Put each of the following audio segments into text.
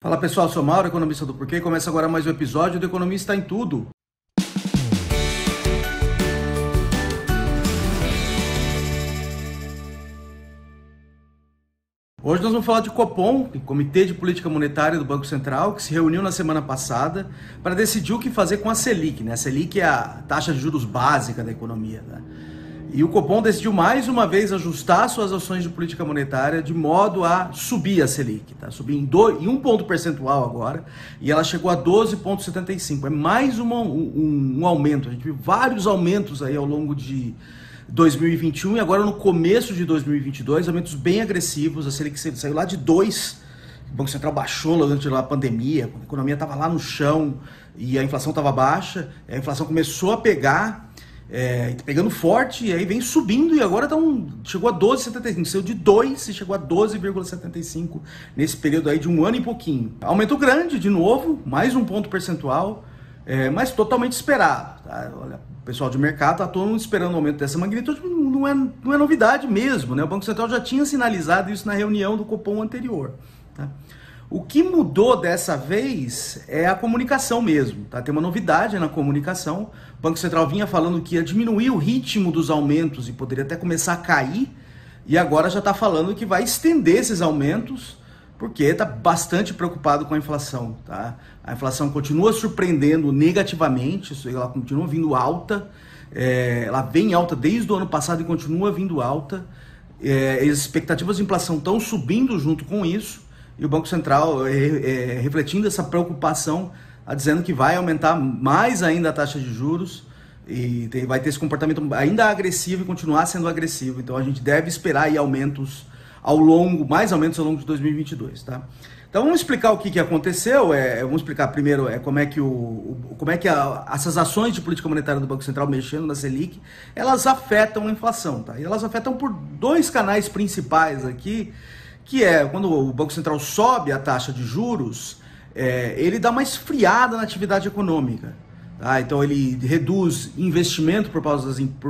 Fala pessoal, sou Mauro, economista do Porquê. Começa agora mais um episódio do Economista em Tudo. Hoje nós vamos falar de Copom, Comitê de Política Monetária do Banco Central, que se reuniu na semana passada para decidir o que fazer com a Selic. A Selic é a taxa de juros básica da economia. E o Copom decidiu mais uma vez ajustar suas ações de política monetária de modo a subir a Selic. Subir em 1 ponto percentual agora, e ela chegou a 12,75. É mais um aumento. A gente viu vários aumentos aí ao longo de 2021 e agora no começo de 2022, aumentos bem agressivos. A Selic saiu lá de 2, o Banco Central baixou durante a pandemia, a economia estava lá no chão e a inflação estava baixa, a inflação começou a pegar, pegando forte, e aí vem subindo e agora chegou a 12,75, saiu de 2 e chegou a 12,75 nesse período aí de um ano e pouquinho. Aumento grande, de novo, mais 1 ponto percentual, mas totalmente esperado. Olha, o pessoal de mercado está todo mundo esperando um aumento dessa magnitude, não é novidade mesmo, O Banco Central já tinha sinalizado isso na reunião do Copom anterior. O que mudou dessa vez é a comunicação mesmo. Tem uma novidade na comunicação. O Banco Central vinha falando que ia diminuir o ritmo dos aumentos e poderia até começar a cair, e agora já está falando que vai estender esses aumentos, porque está bastante preocupado com a inflação. A inflação continua surpreendendo negativamente, ela continua vindo alta, ela vem alta desde o ano passado e continua vindo alta. As expectativas de inflação estão subindo junto com isso, e o Banco Central, refletindo essa preocupação, dizendo que vai aumentar mais ainda a taxa de juros e vai ter esse comportamento ainda agressivo e continuar sendo agressivo. Então a gente deve esperar aí mais aumentos ao longo de 2022, Então vamos explicar o que aconteceu. Vamos explicar primeiro como é que essas ações de política monetária do Banco Central mexendo na Selic, elas afetam a inflação, E elas afetam por dois canais principais aqui, que é quando o Banco Central sobe a taxa de juros, ele dá uma esfriada na atividade econômica. Então ele reduz investimento por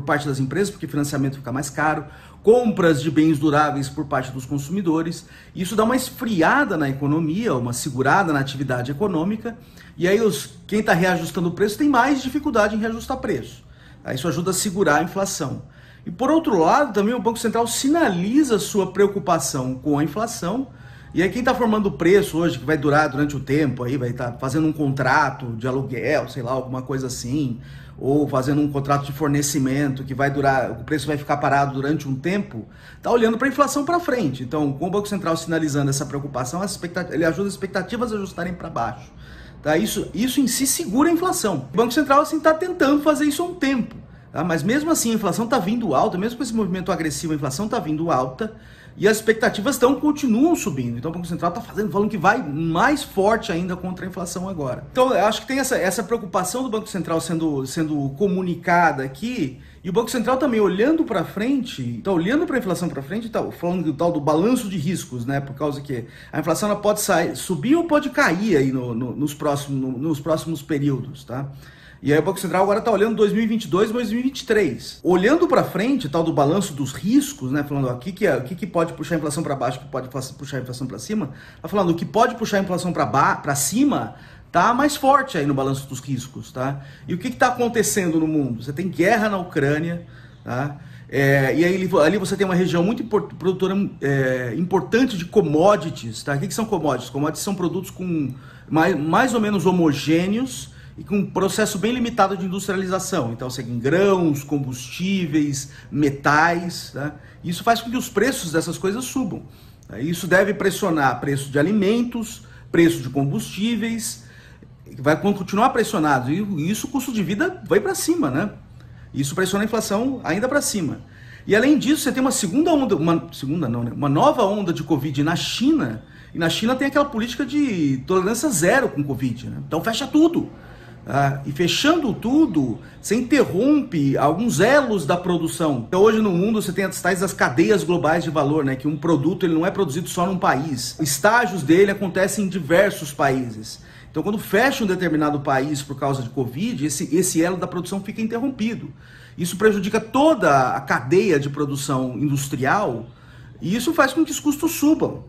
parte das empresas, porque financiamento fica mais caro, compras de bens duráveis por parte dos consumidores. Isso dá uma esfriada na economia, uma segurada na atividade econômica, e aí quem está reajustando o preço tem mais dificuldade em reajustar preço. Isso ajuda a segurar a inflação. E por outro lado, também o Banco Central sinaliza sua preocupação com a inflação, e aí quem está formando o preço hoje, que vai durar durante o tempo, aí vai estar fazendo um contrato de aluguel, sei lá, alguma coisa assim, ou fazendo um contrato de fornecimento que vai durar, o preço vai ficar parado durante um tempo, está olhando para a inflação para frente. Então, com o Banco Central sinalizando essa preocupação, ele ajuda as expectativas a ajustarem para baixo. Isso em si segura a inflação. O Banco Central está tentando fazer isso há um tempo. Mas mesmo assim a inflação está vindo alta, mesmo com esse movimento agressivo, a inflação está vindo alta e as expectativas continuam subindo. Então o Banco Central está falando que vai mais forte ainda contra a inflação agora. Então eu acho que tem essa preocupação do Banco Central sendo comunicada aqui, e o Banco Central também olhando para frente, está olhando para a inflação para frente, está falando do tal do balanço de riscos, por causa que a inflação ela pode subir ou pode cair aí nos próximos períodos, E aí o Banco Central agora está olhando 2022 e 2023. Olhando para frente, tal do balanço dos riscos, falando o que pode puxar a inflação para baixo, o que pode puxar a inflação para cima, está falando o que pode puxar a inflação para cima, está mais forte aí no balanço dos riscos. E o que está acontecendo no mundo? Você tem guerra na Ucrânia, e aí ali você tem uma região muito produtora importante de commodities. O que são commodities? Commodities são produtos com mais ou menos homogêneos, e com um processo bem limitado de industrialização. Então, grãos, combustíveis, metais. Isso faz com que os preços dessas coisas subam. Isso deve pressionar preço de alimentos, preço de combustíveis, vai continuar pressionado. E isso, o custo de vida vai para cima, Isso pressiona a inflação ainda para cima. E além disso, você tem uma nova onda de Covid na China, e na China tem aquela política de tolerância zero com Covid. Então fecha tudo. E fechando tudo, você interrompe alguns elos da produção. Então hoje no mundo você tem as tais das cadeias globais de valor, que um produto ele não é produzido só num país. Estágios dele acontecem em diversos países. Então quando fecha um determinado país por causa de Covid, esse elo da produção fica interrompido. Isso prejudica toda a cadeia de produção industrial e isso faz com que os custos subam.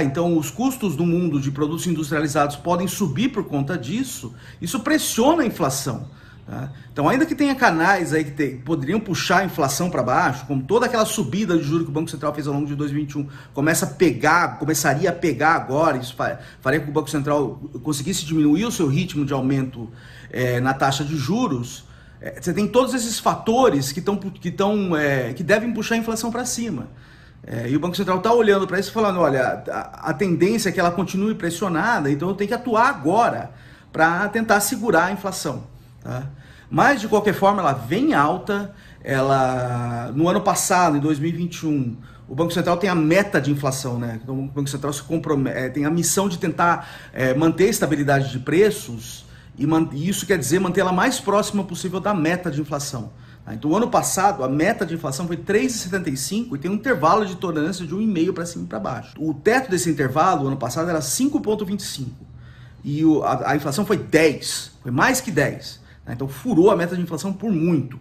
Então os custos do mundo de produtos industrializados podem subir por conta disso, isso pressiona a inflação. Tá? Então, ainda que tenha canais aí que poderiam puxar a inflação para baixo, como toda aquela subida de juros que o Banco Central fez ao longo de 2021 começaria a pegar agora, isso faria com que o Banco Central conseguisse diminuir o seu ritmo de aumento na taxa de juros. Você tem todos esses fatores que devem puxar a inflação para cima. E o Banco Central está olhando para isso e falando, olha, a tendência é que ela continue pressionada, então eu tenho que atuar agora para tentar segurar a inflação. Tá? Mas, de qualquer forma, ela vem alta. No ano passado, em 2021, o Banco Central tem a meta de inflação, né? Então, o Banco Central tem a missão de tentar manter a estabilidade de preços, e isso quer dizer mantê-la mais próxima possível da meta de inflação. Tá? Então, o ano passado, a meta de inflação foi 3,75 e tem um intervalo de tolerância de 1,5 para cima e para baixo. O teto desse intervalo, ano passado, era 5,25 e a inflação foi 10, foi mais que 10. Então furou a meta de inflação por muito.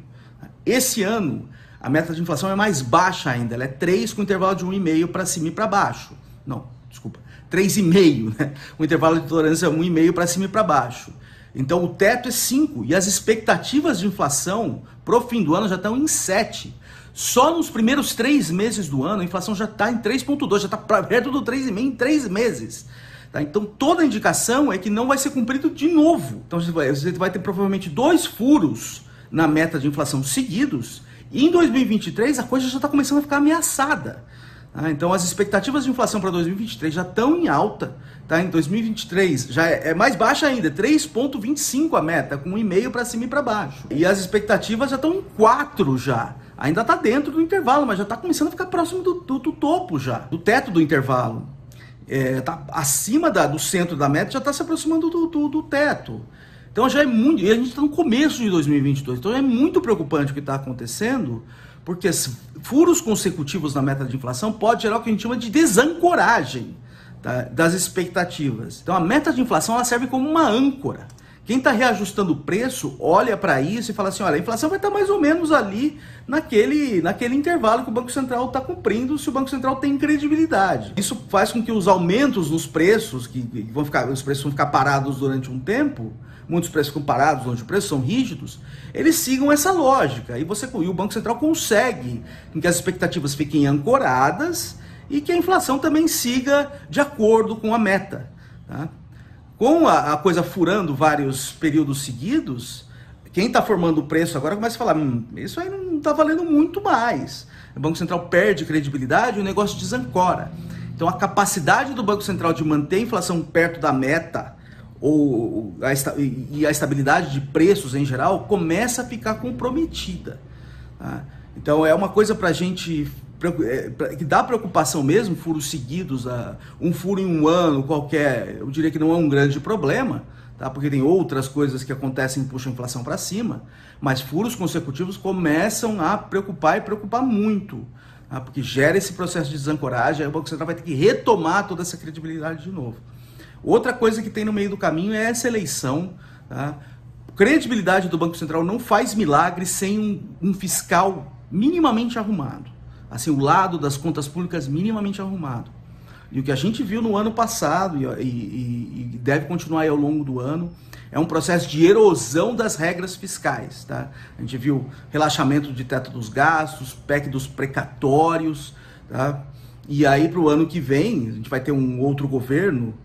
Esse ano, a meta de inflação é mais baixa ainda, ela é 3 com intervalo de 1,5 para cima e para baixo. Não, desculpa, 3,5, né? O intervalo de tolerância é 1,5 para cima e para baixo. Então o teto é 5 e as expectativas de inflação pro fim do ano já estão em 7. Só nos primeiros 3 meses do ano a inflação já está em 3,2, já está perto do 3,5 em 3 meses. Tá? Então toda a indicação é que não vai ser cumprido de novo. Então você vai ter provavelmente 2 furos na meta de inflação seguidos, e em 2023 a coisa já está começando a ficar ameaçada. Tá? Então as expectativas de inflação para 2023 já estão em alta. Tá? Em 2023 já é mais baixa ainda, 3,25 a meta, com 1,5 para cima e para baixo. E as expectativas já estão em 4 já. Ainda está dentro do intervalo, mas já está começando a ficar próximo do topo já, do teto do intervalo. Tá acima do centro da meta, já está se aproximando do teto. Então já é muito, e a gente está no começo de 2022, então é muito preocupante o que está acontecendo, porque furos consecutivos na meta de inflação pode gerar o que a gente chama de desancoragem, tá, das expectativas. Então a meta de inflação ela serve como uma âncora. Quem está reajustando o preço olha para isso e fala assim, olha, a inflação vai estar mais ou menos ali naquele intervalo que o Banco Central está cumprindo, se o Banco Central tem credibilidade. Isso faz com que os aumentos nos preços, os preços vão ficar parados durante um tempo, muitos preços ficam parados durante o preço, são rígidos, eles sigam essa lógica. E o Banco Central consegue que as expectativas fiquem ancoradas e que a inflação também siga de acordo com a meta. Tá? Com a coisa furando vários períodos seguidos, quem está formando o preço agora começa a falar, isso aí não está valendo muito mais. O Banco Central perde credibilidade e o negócio desancora. Então a capacidade do Banco Central de manter a inflação perto da meta e a estabilidade de preços em geral começa a ficar comprometida. Tá? Então é uma coisa para a gente... que dá preocupação mesmo, furos seguidos, um furo em um ano qualquer, eu diria que não é um grande problema, tá? Porque tem outras coisas que acontecem e puxam a inflação para cima, mas furos consecutivos começam a preocupar e preocupar muito, tá? Porque gera esse processo de desancoragem, aí o Banco Central vai ter que retomar toda essa credibilidade de novo. Outra coisa que tem no meio do caminho é essa eleição, tá? Credibilidade do Banco Central não faz milagre sem um fiscal minimamente arrumado. Assim, o lado das contas públicas minimamente arrumado. E o que a gente viu no ano passado e deve continuar aí ao longo do ano é um processo de erosão das regras fiscais. Tá? A gente viu relaxamento de teto dos gastos, PEC dos precatórios. Tá? E aí para o ano que vem, a gente vai ter um outro governo,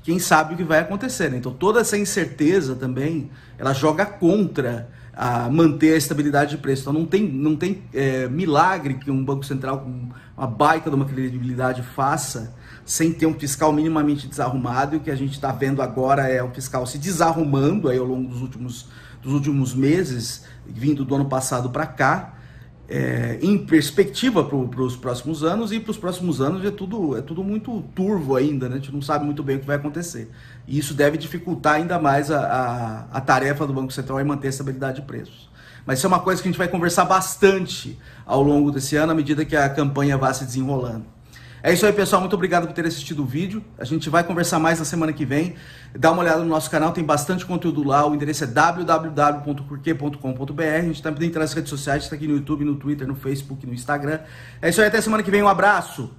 quem sabe o que vai acontecer. Né? Então toda essa incerteza também, ela joga contra a manter a estabilidade de preço. Então não tem milagre que um Banco Central com uma baita de uma credibilidade faça sem ter um fiscal minimamente desarrumado, e o que a gente está vendo agora é o fiscal se desarrumando aí ao longo dos últimos meses, vindo do ano passado para cá, em perspectiva para os próximos anos, e para os próximos anos é tudo muito turvo ainda, né? A gente não sabe muito bem o que vai acontecer. E isso deve dificultar ainda mais a tarefa do Banco Central em manter a estabilidade de preços. Mas isso é uma coisa que a gente vai conversar bastante ao longo desse ano, à medida que a campanha vá se desenrolando. É isso aí, pessoal. Muito obrigado por ter assistido o vídeo. A gente vai conversar mais na semana que vem. Dá uma olhada no nosso canal, tem bastante conteúdo lá. O endereço é www.porquê.com.br. A gente está nas redes sociais, está aqui no YouTube, no Twitter, no Facebook, no Instagram. É isso aí, até semana que vem. Um abraço!